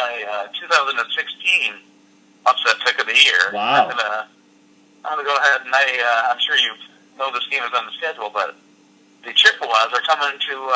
my 2016 upset pick of the year. Wow. I'm gonna go ahead and I'm sure you know this game is on the schedule, but the Chippewas are coming to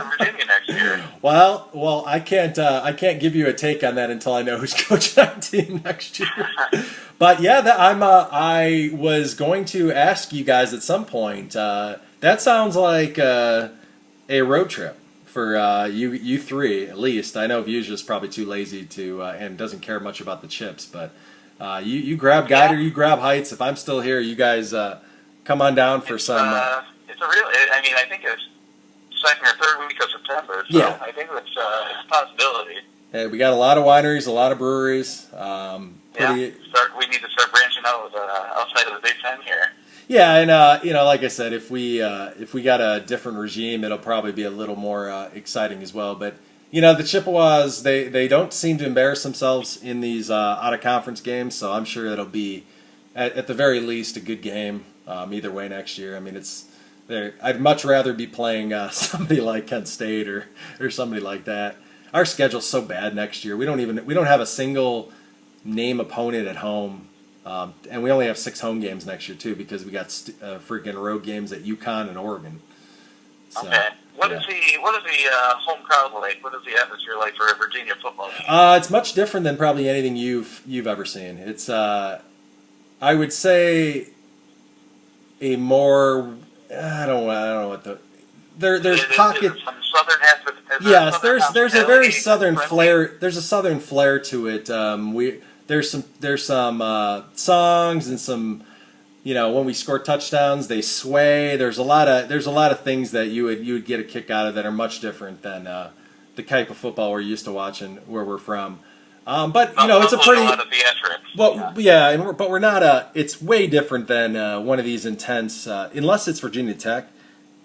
Virginia next year. Well, I can't give you a take on that until I know who's coaching our team next year. But yeah, I was going to ask you guys at some point. That sounds like a road trip for you three at least. I know Vuja's just probably too lazy to and doesn't care much about the chips, but you grab Guider, you grab Heights. If I'm still here, you guys come on down for some. It's a real. I mean, I think it's second or third week of September. So yeah. I think it's a possibility. Hey, we got a lot of wineries, a lot of breweries. We need to start branching out outside of the Big Ten here. Yeah, and like I said, if we got a different regime, it'll probably be a little more exciting as well. But the Chippewas, they don't seem to embarrass themselves in these out of conference games, so I'm sure it'll be at the very least a good game either way next year. I mean, I'd much rather be playing somebody like Kent State or somebody like that. Our schedule's so bad next year. We don't have a single name opponent at home, and we only have 6 home games next year too because we got freaking road games at UConn and Oregon. So, okay. What is the home crowd like? What is the atmosphere like for a Virginia football team? It's much different than probably anything you've ever seen. It's I would say a more I don't know what there's pockets. Some southern aspect. Yes, there's a very southern flair. There's a southern flair to it. There's some songs and some when we score touchdowns they sway. There's a lot of things that you would get a kick out of that are much different than the type of football we're used to watching where we're from. But it's a pretty. Well, yeah, but we're not it's way different than one of these intense, unless it's Virginia Tech.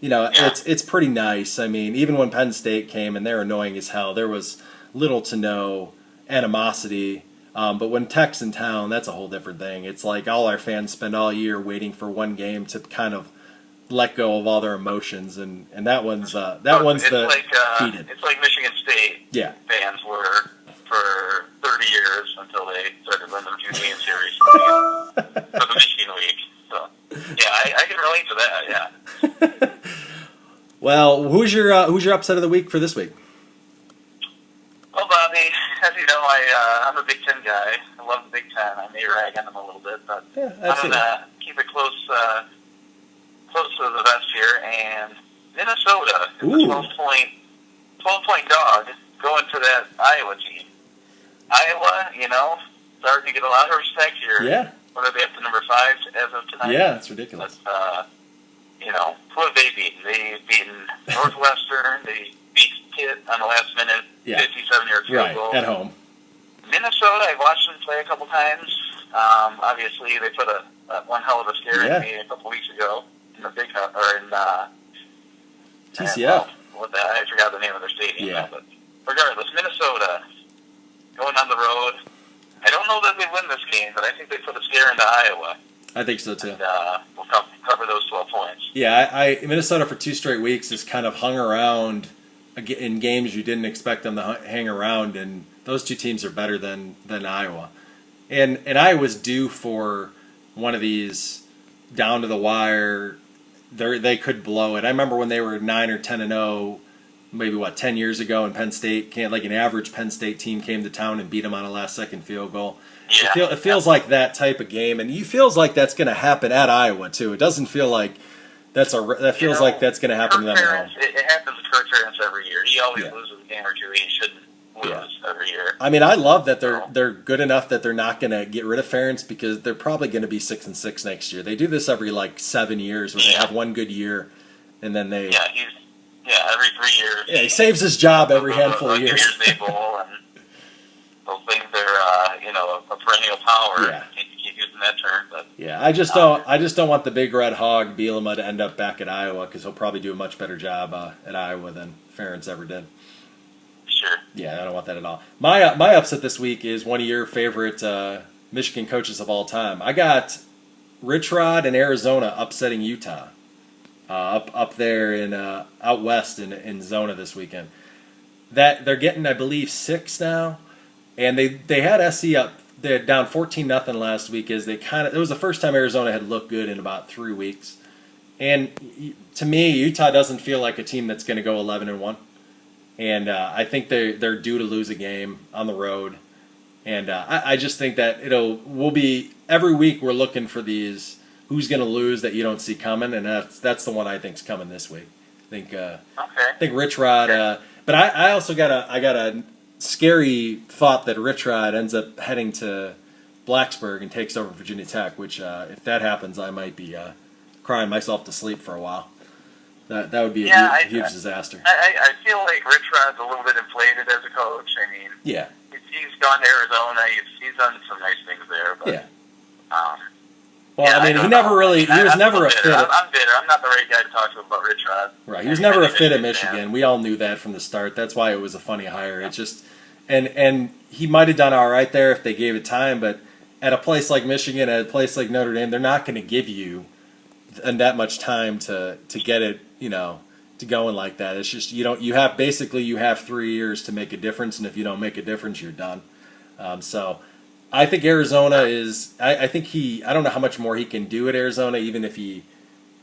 It's pretty nice. I mean, even when Penn State came and they're annoying as hell, there was little to no animosity. But when Tech's in town, that's a whole different thing. It's like all our fans spend all year waiting for one game to kind of let go of all their emotions, and that one's heated. It's like Michigan State fans were for 30 years until they started winning a few games here recently for the Michigan Week. So, yeah, I can relate to that, yeah. Well, who's your upset of the week for this week? Well, Bobby, as you know, I'm a Big Ten guy. I love the Big Ten. I may rag on them a little bit, but I'm going to keep it close to the vest here. And Minnesota is a 12-point dog going to that Iowa team. Iowa, starting to get a lot of respect here. Yeah. What are they up to, number 5 as of tonight? Yeah, it's ridiculous. But, who have they beaten? They've beaten Northwestern. They beat Pitt on the last minute, 57-yard field goal. At home. Minnesota, I've watched them play a couple times. Obviously, they put one hell of a scare in me a couple weeks ago in the TCF. I forgot the name of their stadium. Yeah. But regardless, Minnesota going on the road. I don't know that they win this game, but I think they put a scare into Iowa. I think so too. And we'll cover those 12 points. Yeah, Minnesota for 2 straight weeks has kind of hung around in games you didn't expect them to hang around, and those 2 teams are better than Iowa. And Iowa's due for one of these down to the wire. They could blow it. I remember when they were 9 or 10-0, maybe 10 years ago, and Penn State an average Penn State team came to town and beat them on a last-second field goal. Yeah. It feels like that type of game, and it feels like that's going to happen at Iowa too. It doesn't feel like that feels like that's going to happen to them at home. It happens to Kirk Ferentz every year. He always loses a game or two. He shouldn't lose every year. I mean, I love that they're good enough that they're not going to get rid of Ferentz because they're probably going to be 6-6 next year. They do this every 7 years where they have one good year, and then they every 3 years. Yeah, he saves his job every handful of years. Year's Bowl and those things are a perennial power. Yeah. You keep using that term, but I just don't want the big red hog Bielema to end up back at Iowa because he'll probably do a much better job at Iowa than Ferentz ever did. Sure. Yeah, I don't want that at all. My upset this week is one of your favorite Michigan coaches of all time. I got Rich Rod in Arizona upsetting Utah up there in out west in Zona this weekend. That they're getting, I believe, 6 now. and they had SC up. They had down 14-0 last week. As it was the first time Arizona had looked good in about 3 weeks. And to me, Utah doesn't feel like a team that's going to go 11-1. And I think they're due to lose a game on the road. And I just think that we'll be every week we're looking for these who's going to lose that you don't see coming, and that's the one I think's coming this week. I think Rich Rod. But I also got a scary thought that Rich Rod ends up heading to Blacksburg and takes over Virginia Tech. Which if that happens, I might be crying myself to sleep for a while. That would be a huge disaster. I feel like Rich Rod's a little bit inflated as a coach. I mean, yeah. He's gone to Arizona. He's done some nice things there, but yeah. He was never a fit. I'm bitter. I'm not the right guy to talk to about Rich Rod. Right, he was never a fit at Michigan. We all knew that from the start. That's why it was a funny hire. It just and he might have done all right there if they gave it time, but at a place like Michigan, at a place like Notre Dame, they're not going to give you that much time to get it, to going like that. It's just you have 3 years to make a difference, and if you don't make a difference, you're done. So I think Arizona is. I don't know how much more he can do at Arizona, even if he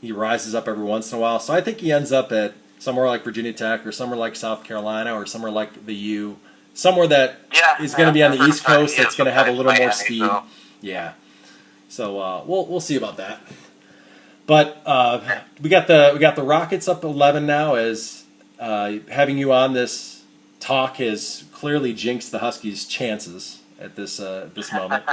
rises up every once in a while. So I think he ends up at somewhere like Virginia Tech or somewhere like South Carolina or somewhere like the U, somewhere that is going to be on the East Coast that's going to have a little more speed. So. Yeah. So we'll see about that. But we got the Rockets up 11 now. As having you on this talk has clearly jinxed the Huskies' chances at this moment.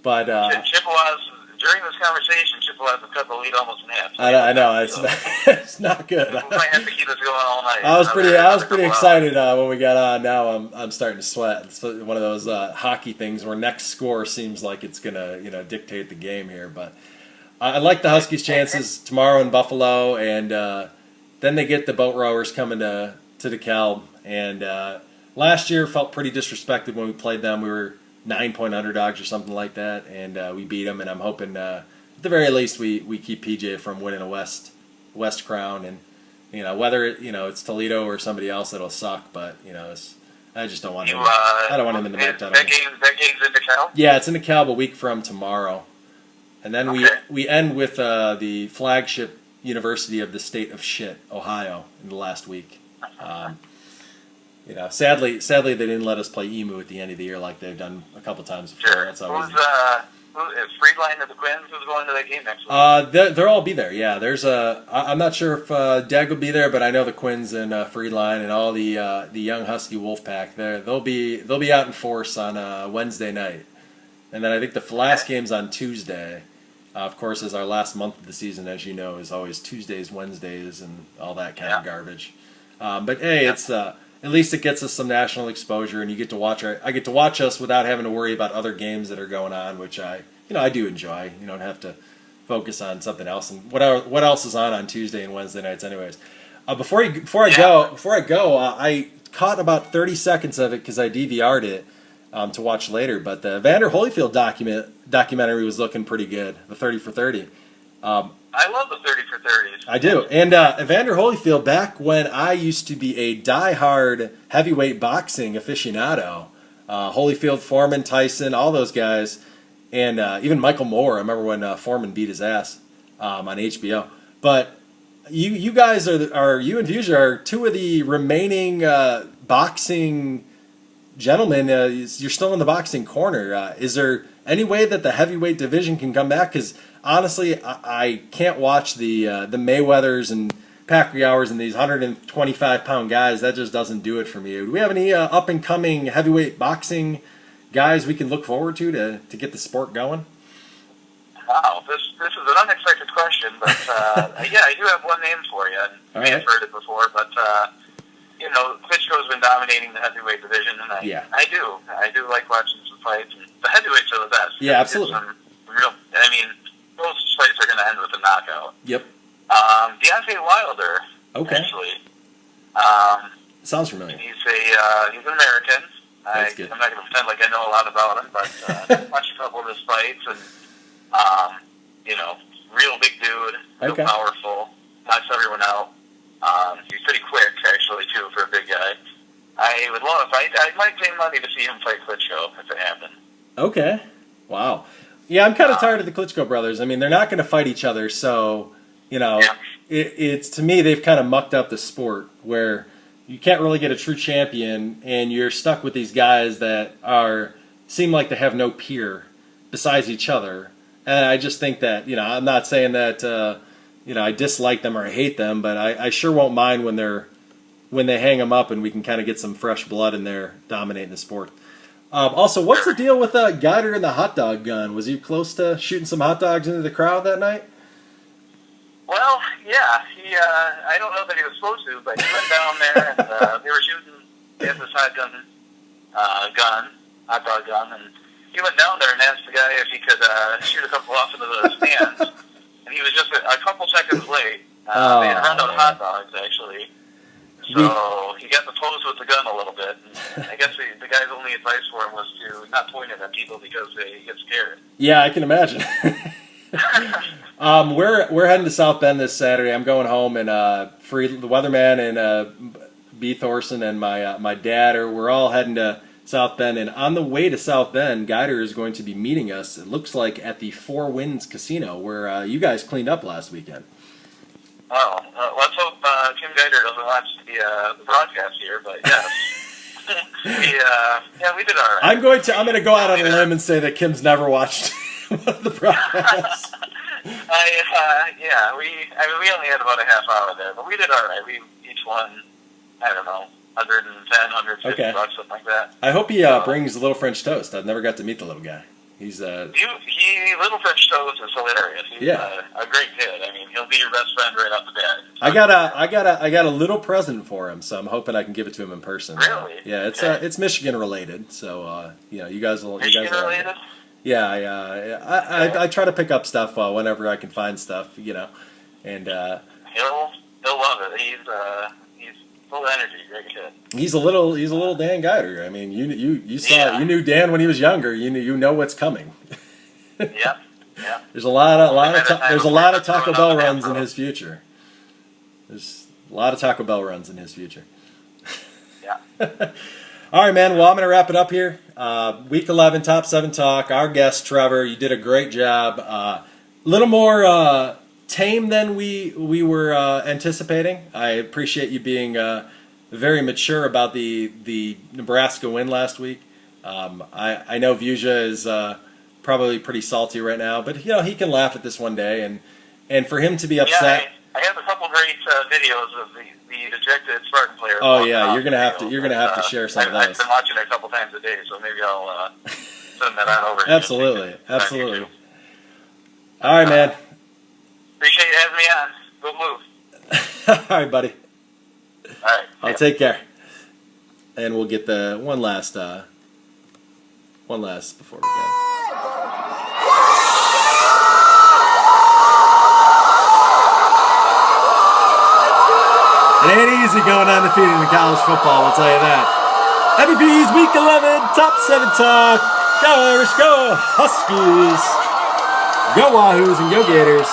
But Chippewas, during this conversation, Chippewas have cut the lead almost in half. I know it's not good. We might have to keep this going all night. I was pretty excited when we got on. Now I'm starting to sweat. It's one of those hockey things where next score seems like it's gonna dictate the game here, but. I like the Huskies' chances tomorrow in Buffalo, and then they get the boat rowers coming to DeKalb. And last year felt pretty disrespected when we played them. We were 9-point underdogs or something like that, and we beat them. And I'm hoping, at the very least, we keep PJ from winning a West Crown. And whether it's Toledo or somebody else that'll suck, but I just don't want him. I don't want him in the mix. That game's in DeKalb? Yeah, it's in DeKalb a week from tomorrow. And then we end with the flagship university of the state of shit, Ohio, in the last week. Sadly they didn't let us play Emu at the end of the year like they've done a couple times before. Sure. That's always. Is Friedline of the Quins who's going to that game next week? They'll all be there. Yeah, I'm not sure if Dag will be there, but I know the Quins and Friedline and all the young Husky Wolfpack. They'll be out in force on Wednesday night, and then I think the last game's on Tuesday. Of course, as our last month of the season, as you know, is always Tuesdays, Wednesdays, and all that kind of garbage. But hey, it's at least it gets us some national exposure, and you get to watch. I get to watch us without having to worry about other games that are going on, which I do enjoy. You don't have to focus on something else. And what else is on Tuesday and Wednesday nights, anyways? Before I go, I caught about 30 seconds of it because I DVR'd it. To watch later, but the Evander Holyfield documentary was looking pretty good. The 30 for 30. I love the 30 for 30s. I do. And Evander Holyfield, back when I used to be a diehard heavyweight boxing aficionado, Holyfield, Foreman, Tyson, all those guys, and even Michael Moore. I remember when Foreman beat his ass on HBO. But you guys you and Fuchsia are two of the remaining boxing. Gentlemen, you're still in the boxing corner. Is there any way that the heavyweight division can come back? Because honestly, I can't watch the Mayweathers and Pacquiao's and these 125-pound guys. That just doesn't do it for me. Do we have any up-and-coming heavyweight boxing guys we can look forward to get the sport going? Wow, this is an unexpected question, but I do have one name for you. You may have heard it before, but Klitschko's been dominating the heavyweight division, and I do like watching some fights. And the heavyweights are the best. Yeah, absolutely. Most fights are going to end with a knockout. Yep. Deontay Wilder. Okay. Actually. Sounds familiar. He's an American. That's good. I'm not going to pretend like I know a lot about him, but watched a couple of his fights, and real big dude, real powerful, knocks everyone out. He's pretty quick, actually, too, for a big guy. I would love. I might pay money to see him fight Klitschko if it happened. Okay. Wow. Yeah, I'm kind of tired of the Klitschko brothers. I mean, they're not going to fight each other, so it's to me they've kind of mucked up the sport where you can't really get a true champion, and you're stuck with these guys that seem like they have no peer besides each other. And I just think that I'm not saying that I dislike them or I hate them, but I sure won't mind when they hang them up and we can kind of get some fresh blood in there dominating the sport. Also, what's the deal with Geider and the hot dog gun? Was he close to shooting some hot dogs into the crowd that night? Well, yeah. I don't know that he was supposed to, but he went down there and they were shooting. He had this hot dog gun, and he went down there and asked the guy if he could shoot a couple off into the stands. And he was just a couple seconds late. They had run out of hot dogs, actually. So he got to pose with the gun a little bit. And I guess the guy's only advice for him was to not point it at people because they get scared. Yeah, I can imagine. We're heading to South Bend this Saturday. I'm going home, and the weatherman and B. Thorson and my dad we're all heading to South Bend. And on the way to South Bend, Geider is going to be meeting us. It looks like at the Four Winds Casino where you guys cleaned up last weekend. Oh, let's hope Kim Geider doesn't watch the broadcast here, but yes. We did all right. I'm going to go out on a limb and say that Kim's never watched the broadcast. We only had about a half hour there, but we did all right. We each won, I don't know, 110, 150 bucks, something like that. I hope he brings Little French Toast. I've never got to meet the little guy. He's Little French Toast is hilarious. He's a great kid. I mean, he'll be your best friend right off the bat. I got a little present for him, so I'm hoping I can give it to him in person. Really? Yeah, it's Michigan related, so you guys will. Michigan related? Yeah, I try to pick up stuff whenever I can find stuff, and he'll love it. He's full of energy, great kid. He's a little Dan Geider. I mean, you knew Dan when he was younger. You know what's coming. Yeah. There's a lot of Taco Bell runs in his future. There's a lot of Taco Bell runs in his future. Yeah. All right, man. Well, I'm going to wrap it up here. Week 11, Top 7 Talk. Our guest, Trevor, you did a great job. A little more tame than we were anticipating. I appreciate you being very mature about the Nebraska win last week. I know Vuja is probably pretty salty right now, but he can laugh at this one day, and for him to be upset. Yeah, I have a couple great videos of the dejected Spartan players. Oh yeah, you're gonna have to share some of those. I've been watching it a couple times a day, so maybe I'll send that on over. Absolutely. All right, man. Appreciate you having me on. Go Blue. All right, buddy. All right. I'll take care. And we'll get the one last before we go. It ain't easy going undefeated in college football, I'll tell you that. MEP'S Week 11, Top 7 Talk. Go Irish, go Huskies. Go Wahoos and go Gators.